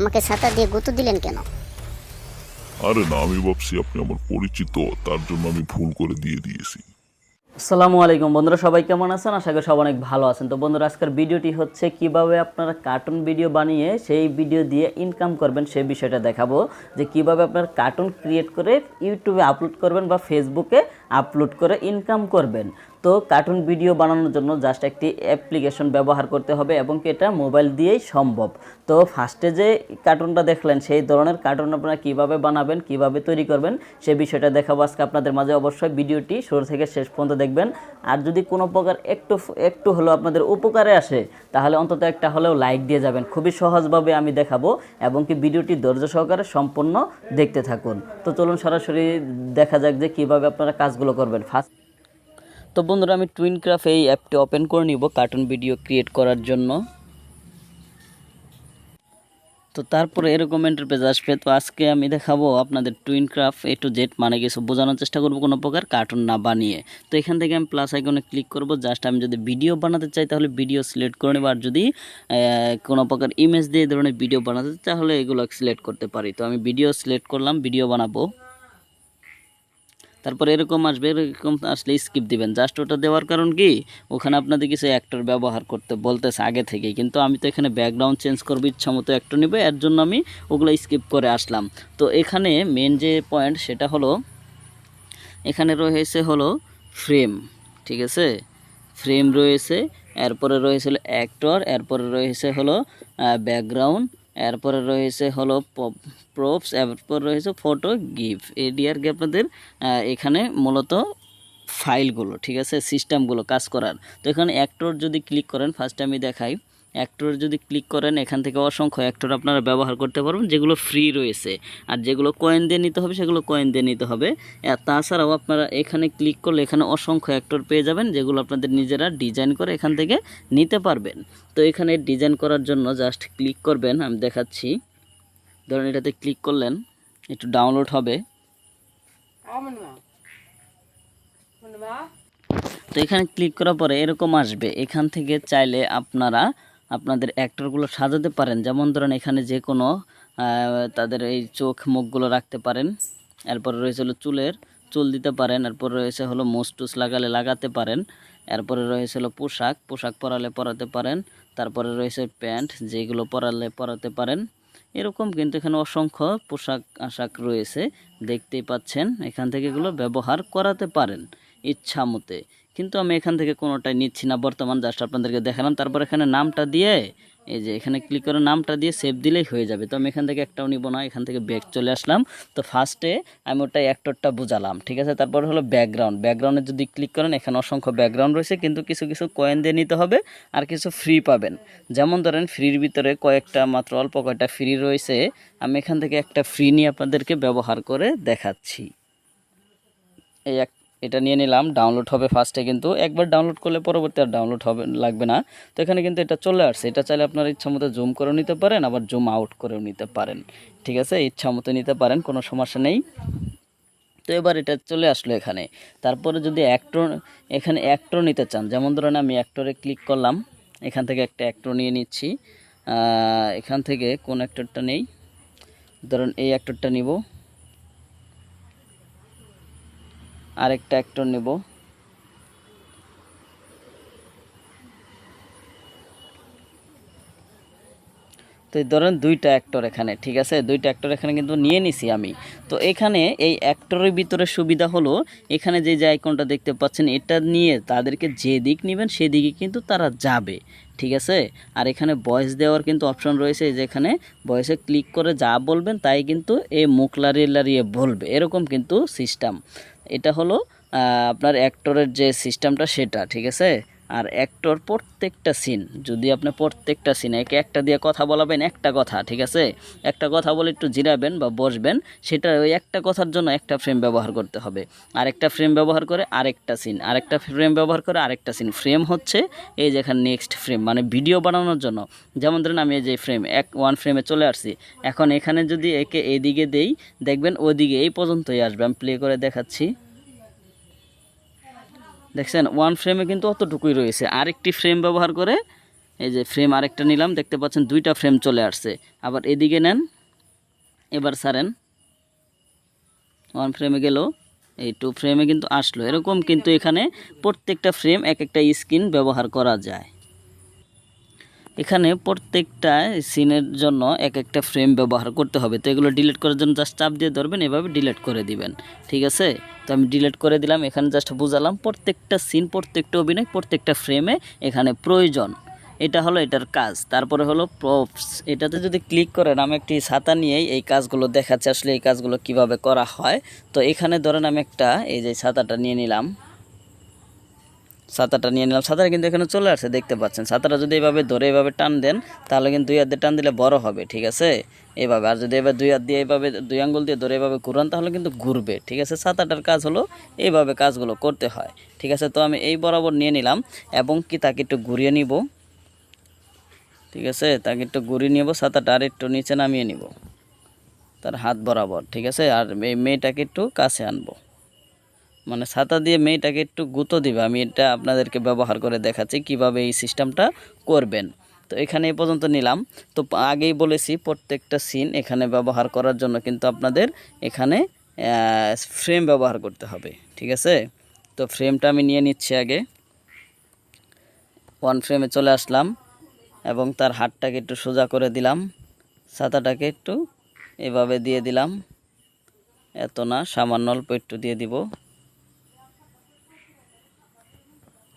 আমাকে ছাতা দিয়ে গুঁতো দিলেন কেন? আরে না, আমি ভাবছি আপনি আমার পরিচিত, তার জন্য আমি ভুল করে দিয়েছি। আসসালামু আলাইকুম বন্ধুরা, সবাই কেমন আছেন? আশা করি সবাই অনেক ভালো আছেন। তো বন্ধুরা, আজকের ভিডিওটি হচ্ছে কিভাবে আপনারা কার্টুন ভিডিও বানিয়ে সেই ভিডিও দিয়ে ইনকাম করবেন সেই বিষয়টা দেখাবো, যে কিভাবে আপনার কার্টুন ক্রিয়েট করে ইউটিউবে আপলোড করবেন বা ফেসবুকে আপলোড করে ইনকাম করবেন। তো কার্টুন ভিডিও বানানোর জন্য জাস্ট একটি অ্যাপ্লিকেশন ব্যবহার করতে হবে এবং এটা মোবাইল দিয়েই সম্ভব। তো ফার্স্টে যে কার্টুনটা দেখলেন সেই ধরনের কার্টুন আপনারা কীভাবে বানাবেন, কিভাবে তৈরি করবেন সে বিষয়টা দেখাবো আজকে আপনাদের মাঝে। অবশ্যই ভিডিওটি শুরু থেকে শেষ পর্যন্ত দেখবেন। আর যদি কোনো প্রকার একটু হলেও আপনাদের উপকারে আসে তাহলে অন্তত একটা হলেও লাইক দিয়ে যাবেন। খুবই সহজভাবে আমি দেখাবো এবং কি ভিডিওটি ধৈর্য সহকারে সম্পূর্ণ দেখতে থাকুন। তো চলুন সরাসরি দেখা যাক যে কীভাবে আপনারা কাজগুলো করবেন। তো বন্ধুরা, আমি টুইনক্রাফট এই অ্যাপটি ওপেন করে নিব কার্টুন ভিডিও ক্রিয়েট করার জন্য। তো তারপরে এরকম ইন্টারফেস আসবে। তো আজকে আমি দেখাবো আপনাদের টুইনক্রাফট A to Z, মানে কিছু বোঝানোর চেষ্টা করব কোনো প্রকার কার্টুন না বানিয়ে। তো এখান থেকে আমি প্লাস আইকনে ক্লিক করব। জাস্ট আমি যদি ভিডিও বানাতে চাই তাহলে ভিডিও সিলেক্ট করে নেব, আর যদি কোনো প্রকার ইমেজ দিয়ে এই ধরনের ভিডিও বানাতে চাই তাহলে এগুলো সিলেক্ট করতে পারি। তো আমি ভিডিও সিলেক্ট করলাম, ভিডিও বানাবো। তারপর এরকম আসবে, এরকম আসলে স্কিপ দিবেন। জাস্ট ওটা দেওয়ার কারণ কি, ওখানে আপনাদের কিছু অ্যাক্টর ব্যবহার করতে বলতেছে আগে থেকেই, কিন্তু আমি তো এখানে ব্যাকগ্রাউন্ড চেঞ্জ করবো, ইচ্ছা মতো অ্যাক্টর নেবে, এর জন্য আমি ওগুলো স্কিপ করে আসলাম। তো এখানে মেন যে পয়েন্ট সেটা হলো, এখানে রয়েছে হলো ফ্রেম, ঠিক আছে, ফ্রেম রয়েছে, এরপরে রয়েছে হলো অ্যাক্টর, এরপরে রয়েছে হলো ব্যাকগ্রাউন্ড, এরপরে রয়েছে হলো প্রপস, এরপর রয়েছে ফটো গিফ। এডি আর কি আপনাদের এখানে মূলত ফাইলগুলো, ঠিক আছে, সিস্টেমগুলো কাজ করার। তো এখানে অ্যাক্টর যদি ক্লিক করেন, ফার্স্টে আমি দেখাই, অ্যাক্টর যদি ক্লিক করেন এখান থেকে অসংখ্য অ্যাক্টর আপনারা ব্যবহার করতে পারবেন, যেগুলো ফ্রি রয়েছে। আর যেগুলো কয়েন দিয়ে নিতে হবে সেগুলো কয়েন দিয়ে নিতে হবে। আর তাছাড়াও আপনারা এখানে ক্লিক করলে এখানে অসংখ্য অ্যাক্টর পেয়ে যাবেন, যেগুলো আপনাদের নিজেরা ডিজাইন করে এখান থেকে নিতে পারবেন। তো এখানে ডিজাইন করার জন্য জাস্ট ক্লিক করবেন, আমি দেখাচ্ছি। ধরুন এটাতে ক্লিক করলেন, একটু ডাউনলোড হবে। তো এখানে ক্লিক করার পরে এরকম আসবে। এখান থেকে চাইলে আপনারা আপনাদের অ্যাক্টরগুলো সাজাতে পারেন। যেমন ধরেন এখানে যে কোনো তাদের এই চোখ মুখগুলো রাখতে পারেন। এরপরে রয়েছে হলো চুল দিতে পারেন। এরপর রয়েছে হলো মুস্টুস লাগালে লাগাতে পারেন। এরপরে রয়েছে হলো পোশাক পরালে পরাতে পারেন। তারপরে রয়েছে প্যান্ট, যেগুলো পরালে পরাতে পারেন। এরকম কিন্তু এখানে অসংখ্য পোশাক আশাক রয়েছে, দেখতেই পাচ্ছেন। এখান থেকে এগুলো ব্যবহার করাতে পারেন ইচ্ছা মতে, কিন্তু আমি এখান থেকে কোনোটাই নিচ্ছি না বর্তমান, জাস্ট আপনাদেরকে দেখালাম। তারপর এখানে নামটা দিয়ে, এই যে এখানে ক্লিক করে নামটা দিয়ে সেভ দিলেই হয়ে যাবে। তো আমি এখান থেকে একটাও নিব না, এখান থেকে ব্যাক চলে আসলাম। তো ফার্স্টে আমি ওটা অ্যাক্টরটা বুঝালাম, ঠিক আছে। তারপর হলো ব্যাকগ্রাউন্ডে যদি ক্লিক করেন এখানে অসংখ্য ব্যাকগ্রাউন্ড রয়েছে, কিন্তু কিছু কিছু কয়েন দিয়ে নিতে হবে আর কিছু ফ্রি পাবেন। যেমন ধরেন ফ্রির ভিতরে কয়েকটা, মাত্র অল্প কয়েকটা ফ্রি রয়েছে। আমি এখান থেকে একটা ফ্রি নিয়ে আপনাদেরকে ব্যবহার করে দেখাচ্ছি। এই এটা নিয়ে নিলাম, ডাউনলোড হবে ফার্স্টে, কিন্তু একবার ডাউনলোড করলে পরবর্তী আর ডাউনলোড হবে লাগবে না। তো এখানে কিন্তু এটা চলে আসছে। এটা চাইলে আপনার ইচ্ছা মতো জুম করেও নিতে পারেন, আবার জুম আউট করেও নিতে পারেন, ঠিক আছে, ইচ্ছা মতো নিতে পারেন, কোনো সমস্যা নেই। তো এবার এটা চলে আসলো এখানে। তারপরে যদি এখানে অ্যাক্টর নিতে চান, যেমন ধরেন আমি অ্যাক্টরে ক্লিক করলাম, এখান থেকে একটা অ্যাক্টর নিয়ে নিচ্ছি। এখান থেকে কোন অ্যাক্টরটা নেই, ধরেন এই অ্যাক্টরটা নিব, আরেকটা অ্যাক্টর নেব, তো ধরেন দুইটা অ্যাক্টর এখানে, ঠিক আছে, দুইটা অ্যাক্টর এখানে কিন্তু নিয়ে নিছি আমি। তো এখানে এই অ্যাক্টরের ভিতরে সুবিধা হলো, এখানে যে আইকনটা দেখতে পাচ্ছেন এটা নিয়ে তাদেরকে যে দিক নেবেন সেদিকে কিন্তু তারা যাবে, ঠিক আছে। আর এখানে ভয়েস দেওয়ার কিন্তু অপশন রয়েছে, যেখানে ভয়েসে ক্লিক করে যা বলবেন তাই কিন্তু এই মুখ লাড়িয়ে লাড়িয়ে বলবে, এরকম কিন্তু সিস্টেম। এটা হলো আপনার অ্যাক্টরের যে সিস্টেমটা সেটা, ঠিক আছে। আর অ্যাক্টর প্রত্যেকটা সিন, যদি আপনি প্রত্যেকটা সিনে একটা দিয়ে কথা বলাবেন, একটা কথা, ঠিক আছে, একটা কথা বলে একটু জিরাবেন বা বসবেন, সেটা ওই একটা কথার জন্য একটা ফ্রেম ব্যবহার করতে হবে। আরেকটা ফ্রেম ব্যবহার করে আরেকটা সিন, আরেকটা ফ্রেম ব্যবহার করে আরেকটা সিন। ফ্রেম হচ্ছে এই যেখানে নেক্সট ফ্রেম, মানে ভিডিও বানানোর জন্য। যেমন ধরেন আমি এই যে ওয়ান ফ্রেমে চলে আসছি, এখন এখানে যদি একে এদিকে দেই, দেখবেন ওদিকে এই পর্যন্তই আসবে। আমি প্লে করে দেখাচ্ছি, দেখছেন ওয়ান ফ্রেমে কিন্তু অতটুকুই রয়েছে। আরেকটি ফ্রেম ব্যবহার করে এই যে ফ্রেম আরেকটা নিলাম, দেখতে পাচ্ছেন দুইটা ফ্রেম চলে আসছে। আবার এদিকে নেন, এবার সারেন, 1 ফ্রেমে গেল, এই 2 ফ্রেমে কিন্তু আসলো। এরকম কিন্তু এখানে প্রত্যেকটা ফ্রেম এক একটা স্ক্রিন ব্যবহার করা যায়। এখানে প্রত্যেকটা সিনের জন্য এক একটা ফ্রেম ব্যবহার করতে হবে। তো এগুলো ডিলিট করার জন্য জাস্ট চাপ দিয়ে ধরবেন, এভাবে ডিলিট করে দিবেন, ঠিক আছে। তো আমি ডিলিট করে দিলাম। এখানে জাস্ট বুঝালাম প্রত্যেকটা সিন, প্রত্যেকটা অভিনয়, প্রত্যেকটা ফ্রেমে এখানে প্রয়োজন, এটা হলো এটার কাজ। তারপরে হলো প্রপস, এটাতে যদি ক্লিক করেন, আমি একটি ছাতা নিয়েই এই কাজগুলো দেখাচ্ছি আসলে এই কাজগুলো কিভাবে করা হয়। তো এখানে ধরেন আমি একটা এই যে ছাতাটা নিয়ে নিলাম, ছাতাটা কিন্তু এখানে চলে আসছে, দেখতে পাচ্ছেন। ছাতাটা যদি এভাবে ধরে এভাবে টান দেন, তাহলে কিন্তু 2 হাত দিয়ে টান দিলে বড় হবে, ঠিক আছে, এভাবে। আর যদি এবার 2 হাত দিয়ে এভাবে 2 আঙ্গুল দিয়ে ধরে এভাবে ঘুরান, তাহলে কিন্তু ঘুরবে, ঠিক আছে। ছাতাটার কাজ হলো এইভাবে কাজগুলো করতে হয়, ঠিক আছে। তো আমি এই বরাবর নিয়ে নিলাম এবং কি তাকে একটু ঘুরিয়ে নিব, ঠিক আছে। তাকে একটু ঘুরিয়ে নিব, ছাতাটা আর একটু নিচে নামিয়ে নিব তার হাত বরাবর, ঠিক আছে। আর এই মেয়েটাকে একটু কাছে আনবো, মানে ছাতা দিয়ে মেয়েটাকে একটু গুঁতো দিবে। আমি এটা আপনাদেরকে ব্যবহার করে দেখাচ্ছি কিভাবে এই সিস্টেমটা করবেন। তো এখানে এই পর্যন্ত নিলাম। তো আগেই বলেছি প্রত্যেকটা সিন এখানে ব্যবহার করার জন্য কিন্তু আপনাদের এখানে ফ্রেম ব্যবহার করতে হবে, ঠিক আছে। তো ফ্রেমটা আমি নিয়ে নিচ্ছি আগে, 1 ফ্রেমে চলে আসলাম এবং তার হাতটাকে একটু সোজা করে দিলাম, ছাতাটাকে একটু এভাবে দিয়ে দিলাম, এত না, সামান্য অল্প একটু দিয়ে দিব,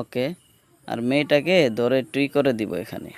ওকে। আর মেয়েটাকে ধরে টুই করে দিব এখানে,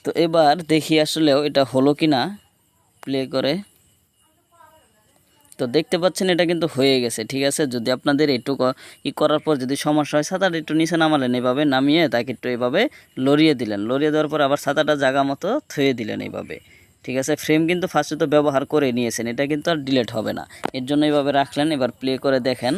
তো এবার দেখি আসলেও এটা হলো কি না, প্লে করে। তো দেখতে পাচ্ছেন এটা কিন্তু হয়ে গেছে, ঠিক আছে। যদি আপনাদের একটু করার পর যদি সমস্যা হয়, ছাতাটা একটু নিচে নামালেন, এভাবে নামিয়ে তাকে একটু এভাবে লড়িয়ে দিলেন, লড়িয়ে দেওয়ার পর আবার ছাতাটা জায়গা মতো থুয়ে দিলেন এইভাবে, ঠিক আছে। ফ্রেম কিন্তু ফার্স্টে তো ব্যবহার করে নিয়েছেন, এটা কিন্তু আর ডিলিট হবে না, এর জন্য এইভাবে রাখলেন। এবার প্লে করে দেখেন,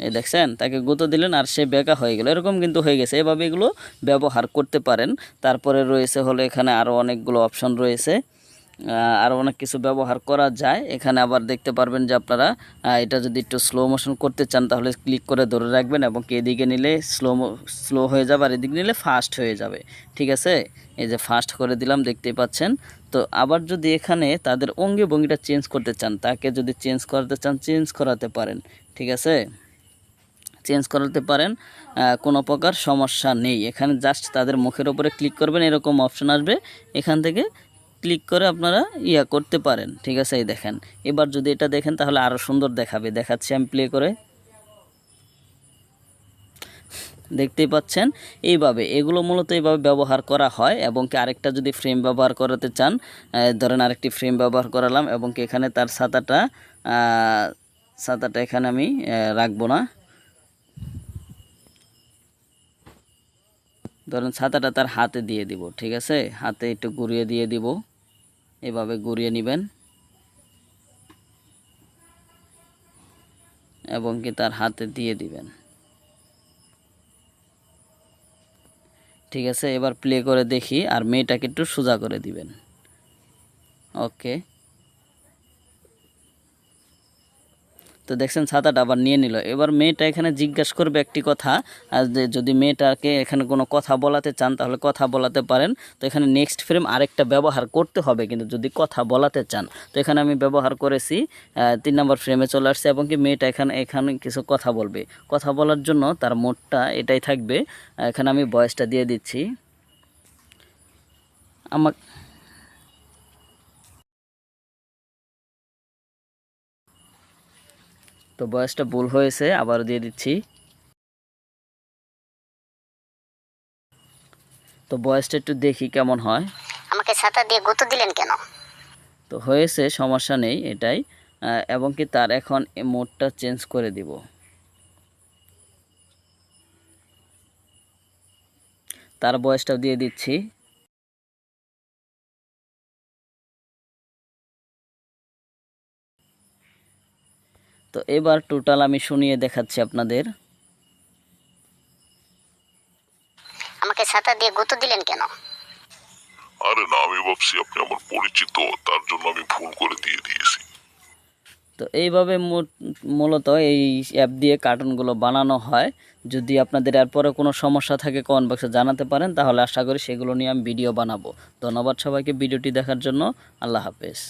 এই দেখছেন, তাকে গুঁতো দিলেন আর সে বেঁকা হয়ে গেল, এরকম কিন্তু হয়ে গেছে। এভাবে এগুলো ব্যবহার করতে পারেন। তারপরে রয়েছে হলো এখানে আরও অনেকগুলো অপশন রয়েছে, আরও অনেক কিছু ব্যবহার করা যায়। এখানে আবার দেখতে পারবেন যে আপনারা এটা যদি একটু স্লো মোশন করতে চান, তাহলে ক্লিক করে ধরে রাখবেন এবং এদিকে নিলে স্লো হয়ে যাবে, আর এদিকে নিলে ফাস্ট হয়ে যাবে, ঠিক আছে। এই যে ফাস্ট করে দিলাম, দেখতেই পাচ্ছেন। তো আবার যদি এখানে তাদের অঙ্গি ভঙ্গিটা চেঞ্জ করতে চান, তাকে যদি চেঞ্জ করতে চান, চেঞ্জ করাতে পারেন, ঠিক আছে, চেঞ্জ করাতে পারেন, কোনো প্রকার সমস্যা নেই। এখানে জাস্ট তাদের মুখের উপরে ক্লিক করবেন, এরকম অপশন আসবে, এখান থেকে ক্লিক করে আপনারা করতে পারেন, ঠিক আছে। এই দেখেন, এবার যদি এটা দেখেন তাহলে আরও সুন্দর দেখাবে, দেখাচ্ছি আমি প্লে করে, দেখতেই পাচ্ছেন। এইভাবে এগুলো মূলত এইভাবে ব্যবহার করা হয়। এবং কি আরেকটা যদি ফ্রেম ব্যবহার করাতে চান, ধরেন আরেকটি ফ্রেম ব্যবহার করালাম এবং কি এখানে তার ছাতাটা এখানে আমি রাখবো না, ধরেন ছাতাটা তার হাতে দিয়ে দিব, ঠিক আছে, হাতে একটু ঘুরিয়ে দিয়ে দিব, এভাবে ঘুরিয়ে নেবেন এবং কি তার হাতে দিয়ে দিবেন, ঠিক আছে। এবার প্লে করে দেখি, আর মেয়েটাকে একটু সোজা করে দিবেন, ওকে। তো দেখছেন ছাতাটা আবার নিয়ে নিল। এবার মেয়েটা এখানে জিজ্ঞাসা করবে একটি কথা, আর যদি মেয়েটাকে এখানে কোনো কথা বলাতে চান তাহলে কথা বলাতে পারেন। তো এখানে নেক্সট ফ্রেম আরেকটা ব্যবহার করতে হবে, কিন্তু যদি কথা বলাতে চান, তো এখানে আমি ব্যবহার করেছি, 3 নম্বর ফ্রেমে চলে আসছে এবং কি মেয়েটা এখানে কিছু কথা বলবে। কথা বলার জন্য তার মোডটা এটাই থাকবে। এখানে আমি ভয়েসটা দিয়ে দিচ্ছি, আমার তো ভয়েসটা ভুল হয়েছে, আবার দিয়ে দিচ্ছি। তো ভয়েসটা একটু দেখি কেমন হয়। আমাকে ছাতা দিয়ে গুঁতো দিলেন কেন? তো হয়েছে, সমস্যা নেই এটাই। এবং কি তার এখন মোডটা চেঞ্জ করে দিব, তার ভয়েসটাও দিয়ে দিচ্ছি। তো এবার টোটাল আমি শুনিয়ে দেখাচ্ছি আপনাদের। আমাকে ছাতা দিয়ে গুঁতো দিলেন কেন? আরে না, আমি ভাবছি আপনি আমার পরিচিত, তার জন্য আমি ভুল করে দিয়ে দিয়েছি। তো এইভাবে মূলত এই অ্যাপ দিয়ে কার্টুনগুলো বানানো হয়। যদি আপনাদের এরপরে কোনো সমস্যা থাকে কমেন্ট বক্সে জানাতে পারেন, তাহলে আশা করি সেগুলো নিয়ে আমি ভিডিও বানাবো। ধন্যবাদ সবাইকে ভিডিওটি দেখার জন্য। আল্লাহ হাফেজ।